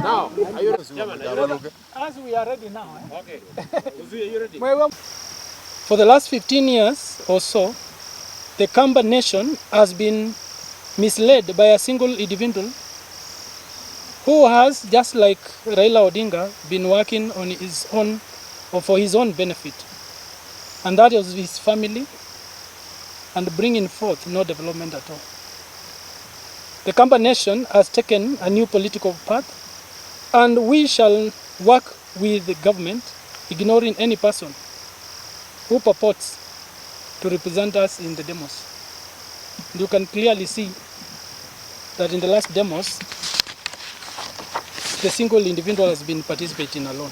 Now, are you ready? As we are ready now. Okay. Are you ready? For the last 15 years or so, the Kamba nation has been misled by a single individual who has, just like Raila Odinga, been working on his own or for his own benefit. And that is his family and bringing forth no development at all. The Kamba nation has taken a new political path, and we shall work with the government, ignoring any person who purports to represent us in the demos. You can clearly see that in the last demos, the single individual has been participating alone.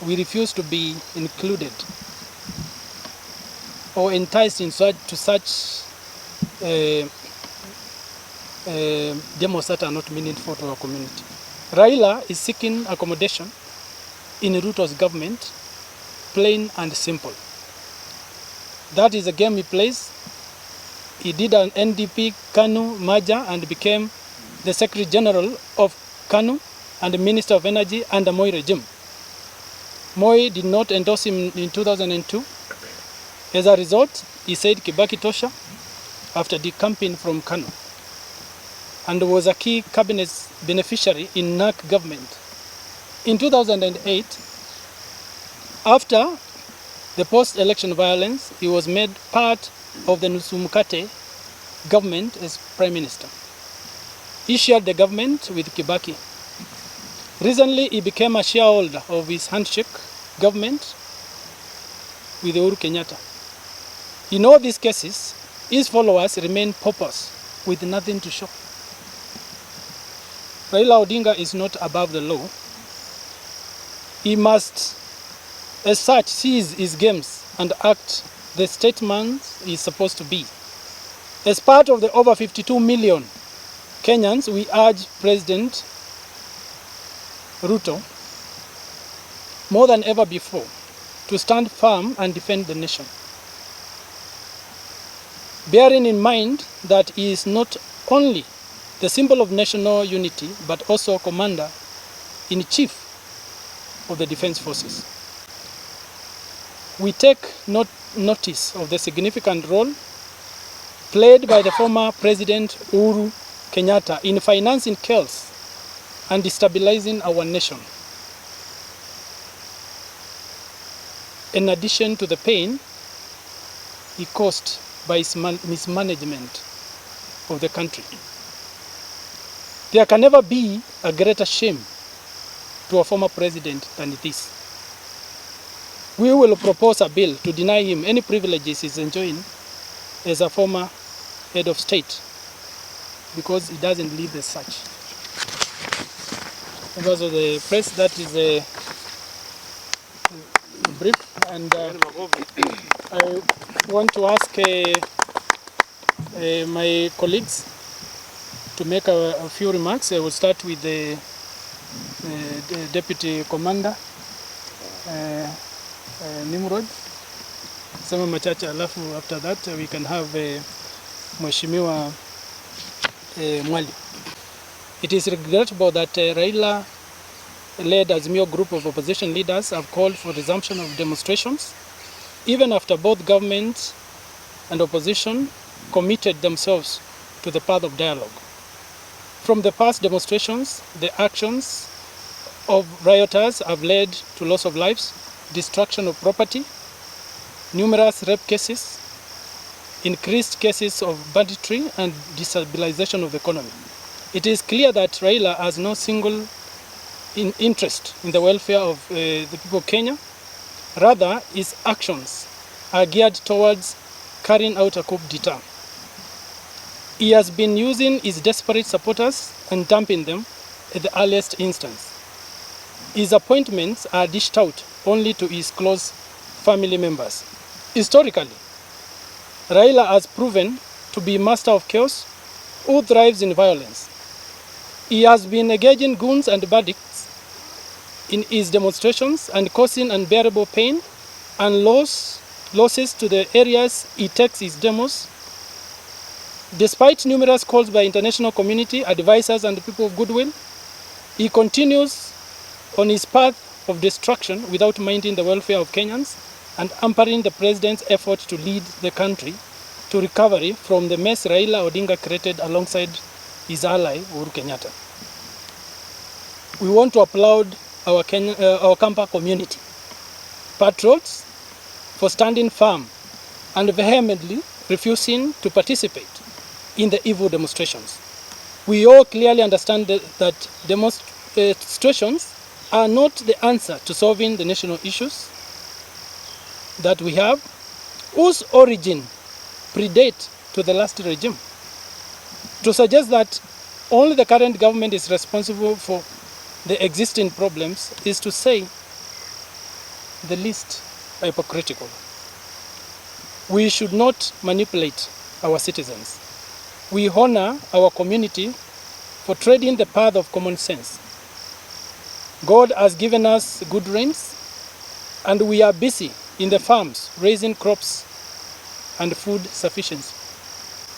We refuse to be included or enticed to such demos that are not meaningful to our community. Raila is seeking accommodation in RUTO's government, plain and simple. That is a game he plays. He did an NDP KANU merger and became the Secretary General of KANU and the Minister of Energy under Moi regime. Moi did not endorse him in 2002. As a result, he said Kibaki tosha after decamping from KANU, and was a key cabinet beneficiary in NAC government. In 2008, after the post-election violence, he was made part of the Nusumukate government as Prime Minister. He shared the government with Kibaki. Recently, he became a shareholder of his handshake government with Uhuru Kenyatta. In all these cases, his followers remain paupers with nothing to show. Raila Odinga is not above the law. He must, as such, seize his games and act the statesman he is supposed to be. As part of the over 52 million Kenyans, we urge President RUTO more than ever before to stand firm and defend the nation, bearing in mind that he is not only the symbol of national unity, but also Commander-in-Chief of the Defense Forces. We take notice of the significant role played by the former President Uhuru Kenyatta in financing chaos and destabilizing our nation, in addition to the pain he caused by his mismanagement of the country. There can never be a greater shame to a former president than this. We will propose a bill to deny him any privileges he's enjoying as a former head of state, because he doesn't live as such. Because of the press, that is a brief, and I want to ask my colleagues to make a few remarks. I will start with the Deputy Commander, Nimrod. Sema machache, alafu after that we can have Mheshimiwa Mwali. It is regrettable that Raila-led Azimio group of opposition leaders have called for resumption of demonstrations, even after both government and opposition committed themselves to the path of dialogue. From the past demonstrations, the actions of rioters have led to loss of lives, destruction of property, numerous rape cases, increased cases of banditry, and destabilization of the economy. It is clear that Raila has no single interest in the welfare of the people of Kenya. Rather, his actions are geared towards carrying out a coup d'etat. He has been using his desperate supporters and dumping them at the earliest instance. His appointments are dished out only to his close family members. Historically, Raila has proven to be master of chaos who thrives in violence. He has been engaging goons and bandits in his demonstrations and causing unbearable pain and losses to the areas he takes his demos. Despite numerous calls by international community, advisors, and people of goodwill, he continues on his path of destruction without minding the welfare of Kenyans and hampering the president's effort to lead the country to recovery from the mess Raila ODINGA created alongside his ally Uhuru Kenyatta. We want to applaud our Kamba community patriots for standing firm and vehemently refusing to participate in the evil demonstrations. We all clearly understand that demonstrations are not the answer to solving the national issues that we have, whose origin predate to the last regime. To suggest that only the current government is responsible for the existing problems is to say the least hypocritical. We should not manipulate our citizens. We honor our community for treading the path of common sense. God has given us good rains, and we are busy in the farms raising crops and food sufficiency.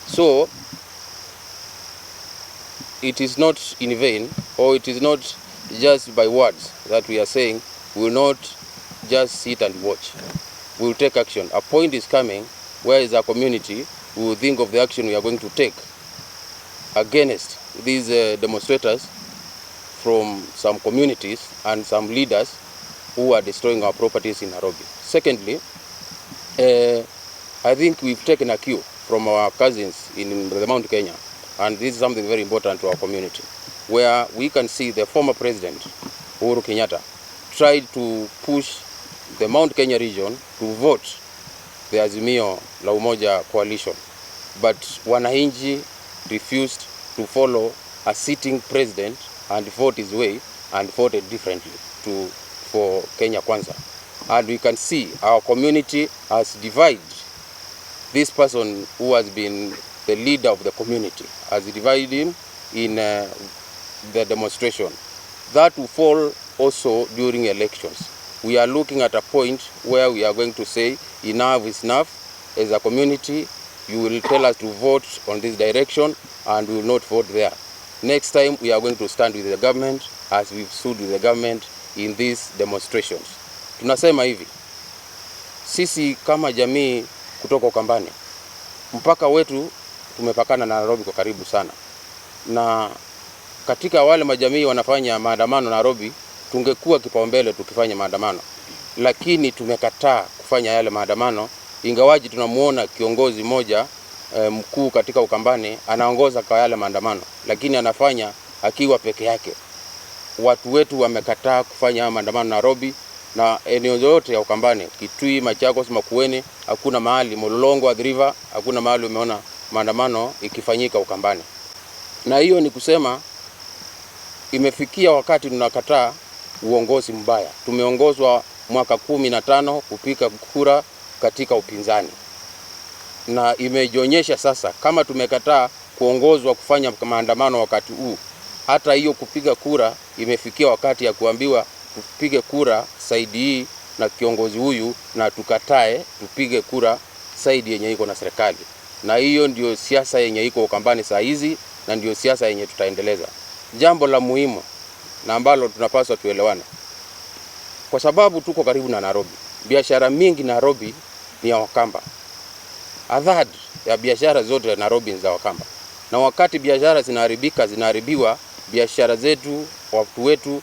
So, it is not in vain, or it is not just by words that we are saying we will not just sit and watch. We will take action. A point is coming where as a community we will think of the action we are going to take against these demonstrators from some communities and some leaders who are destroying our properties in Nairobi. Secondly, I think we've taken a cue from our cousins in the Mount Kenya, and this is something very important to our community, where we can see the former president, Uhuru Kenyatta, tried to push the Mount Kenya region to vote the Azimio la Umoja coalition, but wananchi refused to follow a sitting president and vote his way and voted differently for Kenya Kwanza. And we can see our community has divided this person who has been the leader of the community, has divided him in the demonstration. That will fall also during elections. We are looking at a point where we are going to say enough is enough. As a community, you will tell us to vote on this direction and we will not vote there. Next time we are going to stand with the government as we've stood with the government in these demonstrations. Tunasema hivi, sisi kama jamii kutoka Ukambani, mpaka wetu tumepakana na Nairobi kwa karibu sana. Na katika wale majamii wanafanya maandamano Nairobi, tungekuwa kipaumbele tukifanya maandamano. Lakini tumekataa kufanya yale maandamano, ingawaji tunamuona kiongozi moja mkuu katika Ukambani anaongoza kwa yale maandamano, lakini anafanya akiwa peke yake. Watu wetu wamekataa kufanya maandamano Nairobi, na eneo yote ya Ukambani, Kitui, Machakos, Makueni, hakuna mahali, Mololongo, Athi River, hakuna mahali umeona maandamano ikifanyika Ukambani. Na hiyo ni kusema imefikia wakati tunakataa uongozi mbaya. Tumeongozwa mwaka 15 kupiga kura katika upinzani. Na imejionyesha sasa kama tumekataa kuongozwa kufanya maandamano wakati huu, hata hiyo kupiga kura imefikia wakati ya kuambiwa tupige kura saidi hii na kiongozi huyu na tukatae tupige kura saidi yenye iko na serikali. Na hiyo ndio siasa yenye iko Ukambani saa hizi, na ndio siasa yenye tutaendeleza. Jambo la muhimu na ambalo tunapaswa tuelewane, kwa sababu tuko karibu na Nairobi. Biashara mingi Nairobi ni ya Wakamba. Adhad ya biashara zote Nairobi ni za Wakamba. Na wakati biashara zinaharibiwa biashara zetu, watu wetu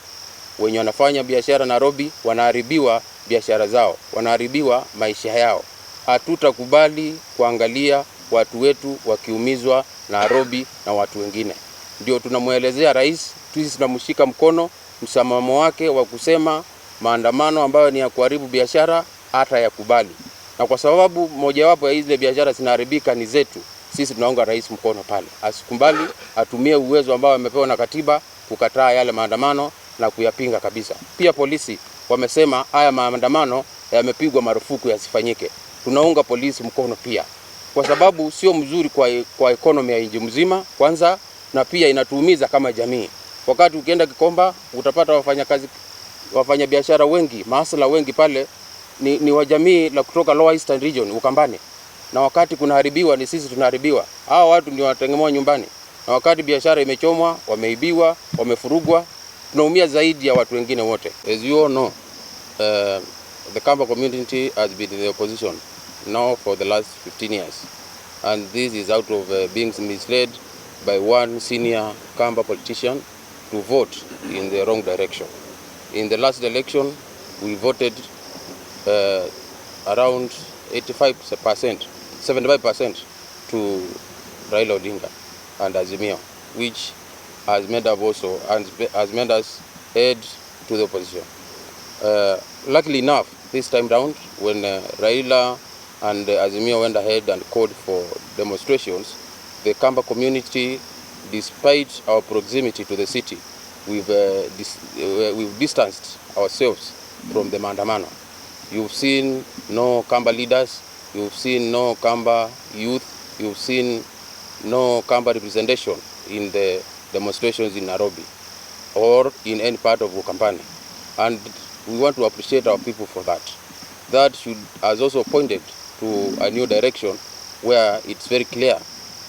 wenye wanafanya biashara Nairobi wanaharibiwa biashara zao, wanaharibiwa maisha yao. Hatutakubali kuangalia watu wetu wakiumizwa Nairobi na watu wengine. Ndio tunamuelezea rais, sisi tunamshika mkono msimamo wake wa kusema maandamano ambayo ni ya kuharibu biashara hata yakubali. Na kwa sababu mojawapo ya hizo biashara zinaharibika ni zetu, sisi tunaunga rais mkono pale. Asikubali, atumie uwezo ambao amepewa na katiba kukataa yale maandamano na kuyapinga kabisa. Pia polisi wamesema haya maandamano yamepigwa marufuku yasifanyike. Tunaunga polisi mkono pia. kwa sababu sio mzuri kwa economy ya nchi mzima kwanza, na pia inatuumiza kama jamii. Wakati ukienda Kikomba utapata wafanya biashara wengi, maasala wengi pale ni wa jamii la kutoka Lower Eastern Region Ukambani, na wakati kunaharibiwa ni sisi tunaharibiwa. Hao watu ndio wanategemewa nyumbani, na wakati biashara imechomwa, wameibiwa, wamefurugwa, tunaumia zaidi ya watu wengine wote. As you all know, the Kamba community has been in the opposition now for the last 15 years, and this is out of being misled by one senior Kamba politician to vote in the wrong direction. In the last election, we voted around 85%, 75% to Raila ODINGA and Azimio, which has made us head to the opposition. Luckily enough, this time round, when Raila and Azimio went ahead and called for demonstrations, the Kamba community, despite our proximity to the city, we've distanced ourselves from the Maandamano. You've seen no Kamba leaders, you've seen no Kamba youth, you've seen no Kamba representation in the demonstrations in Nairobi or in any part of Ukambani. And we want to appreciate our people for that. That has also pointed to a new direction where it's very clear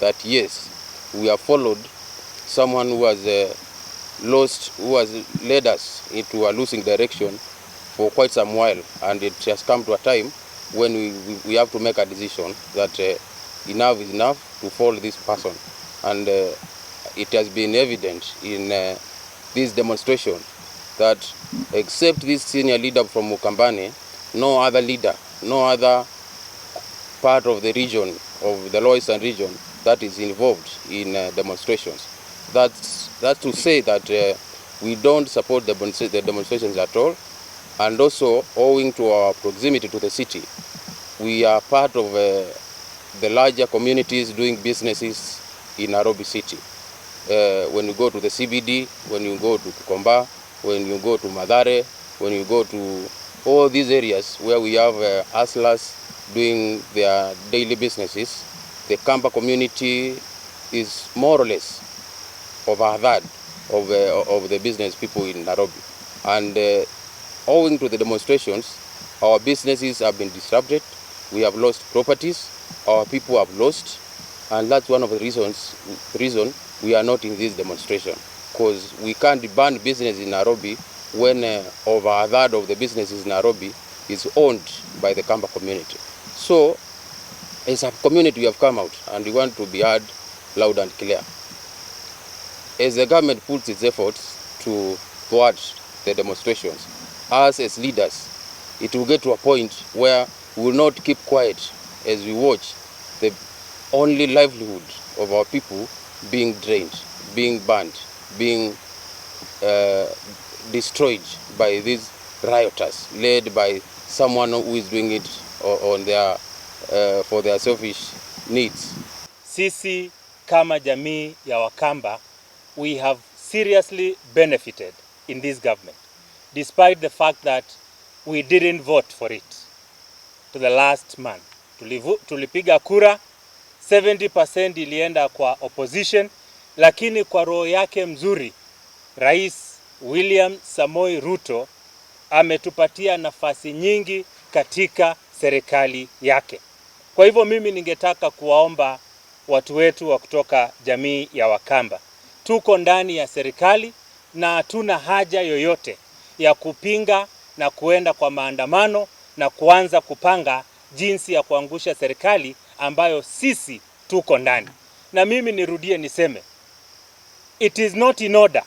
that yes, we have followed someone who has led us into a losing direction for quite some while, and it has come to a time when we have to make a decision that enough is enough to follow this person. And it has been evident in this demonstration that except this senior leader from Ukambani, no other leader, no other part of the region, of the Lower Eastern region, that is involved in demonstrations. That's to say that we don't support the demonstrations at all, and also owing to our proximity to the city, we are part of the larger communities doing businesses in Nairobi city. When you go to the CBD, when you go to Kamba, when you go to Madare, when you go to all these areas where we have hustlers doing their daily businesses, the Kamba community is more or less of a third of the business people in Nairobi. And owing to the demonstrations, our businesses have been disrupted, we have lost properties, our people have lost, and that's one of the reason we are not in this demonstration. Because we can't ban business in Nairobi when over a third of the businesses in Nairobi is owned by the Kamba community. So, as a community we have come out and we want to be heard loud and clear. As the government puts its efforts to thwart the demonstrations, us as leaders, it will get to a point where we will not keep quiet as we watch the only livelihood of our people being drained, being burned, being destroyed by these rioters, led by someone who is doing it on their, for their selfish needs. Sisi kama jamii ya Wakamba, we have seriously benefited in this government, despite the fact that we didn't vote for it to the last month. Tulipiga kura, 70% ilienda kwa opposition, lakini kwa roho yake mzuri, Rais William Samoei Ruto ametupatia nafasi nyingi katika serikali yake. Kwa hivyo mimi ningetaka kuwaomba watu wetu wa kutoka jamii ya Wakamba, tuko ndani ya serikali na hatuna haja yoyote ya kupinga na kuenda kwa maandamano na kuanza kupanga jinsi ya kuangusha serikali ambayo sisi tuko ndani. Na mimi nirudie niseme, it is not in order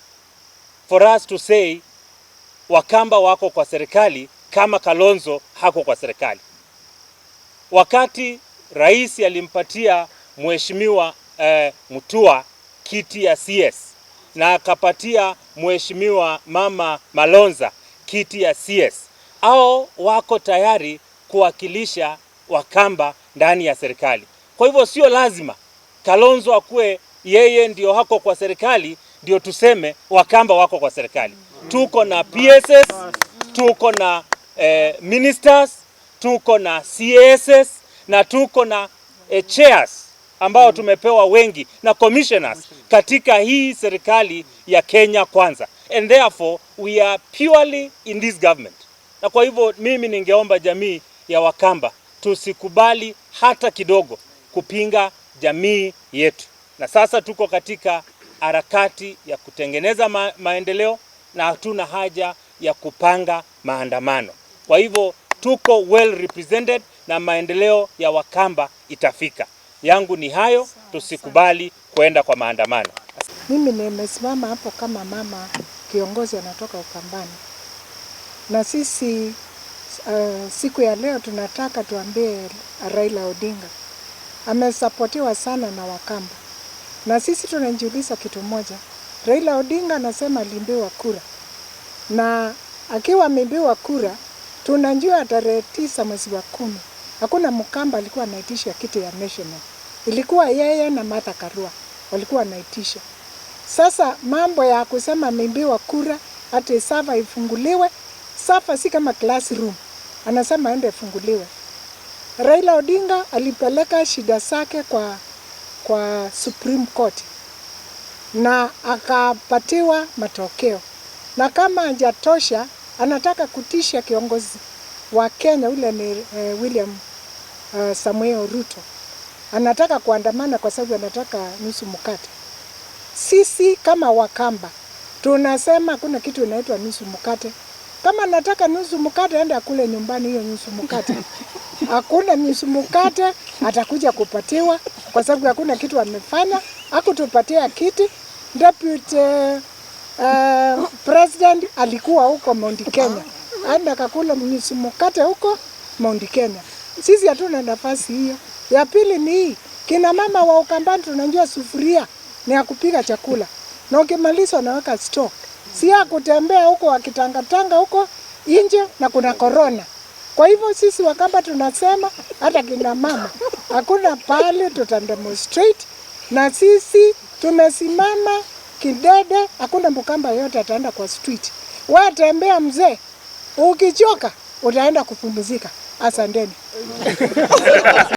for us to say Wakamba wako kwa serikali kama Kalonzo hako kwa serikali. Wakati rais alimpatia mheshimiwa Mutua kiti ya CS na akapatia mheshimiwa mama Malonza kiti ya CS, hao wako tayari kuwakilisha Wakamba ndani ya serikali. Kwa hivyo sio lazima Kalonzo akue yeye ndio hako kwa serikali ndio tuseme Wakamba wako kwa serikali. Tuko na PSS, tuko na ministers, tuko na CSS na tuko na chairs ambao tumepewa wengi na commissioners katika hii serikali ya Kenya Kwanza, and therefore we are purely in this government. Na kwa hivyo mimi ningeomba jamii ya Wakamba tusikubali hata kidogo kupinga jamii yetu. Na sasa tuko katika harakati ya kutengeneza maendeleo na hatuna haja ya kupanga maandamano. Kwa hivyo tuko well represented na maendeleo ya Wakamba itafika. Yangu ni hayo, tusikubali kwenda kwa maandamano. Mimi nimesimama hapo kama mama kiongozi anatoka Ukambani. Na sisi siku ya leo tunataka tuambie Raila Odinga amesapotiwa sana na Wakamba. Na sisi tunajiuliza kitu moja. Raila Odinga anasema alimbiwa kura. Na akiwa amembiwa kura, tunajua tarehe 9 mwezi wa 10. Hakuna Mkamba alikuwa anaitisha kiti ya national. Ilikuwa yeye na Martha Karua walikuwa wanaitisha. Sasa mambo ya kusema amembiwa kura ati safa ifunguliwe, safa si kama classroom. Anasema aende ifunguliwe. Raila Odinga alipeleka shida zake kwa Supreme Court na akapatiwa matokeo. Na kama hajatosha anataka kutisha kiongozi wa Kenya ule ni William Samuel RUTO. Anataka kuandamana kwa sababu anataka nusu mkate. Sisi kama Wakamba tunasema kuna kitu inaitwa nusu mkate. Kama anataka nusu mkate aende akule nyumbani hiyo nusu mkate. Hakuna nusu mkate atakuja kupatiwa kwa sababu hakuna kitu amefanya. Hakutupatia kiti. Deputy president alikuwa huko Mount Kenya. Aenda akakula nusu mkate huko Mount Kenya. Sisi hatuna nafasi hiyo. Ya pili ni hii. Kina mama wa Ukambani tunajua sufuria ni ya kupika chakula. Na ukimaliza unaweka stock. Si ya kutembea huko wakitangatanga huko nje na kuna corona. Kwa hivyo sisi Wakamba tunasema hata kina mama hakuna pale tutademonstrate na sisi tumesimama kidede, hakuna Mkamba yote ataenda kwa street. Wewe tembea mzee. Ukichoka utaenda kupumzika. Asanteni.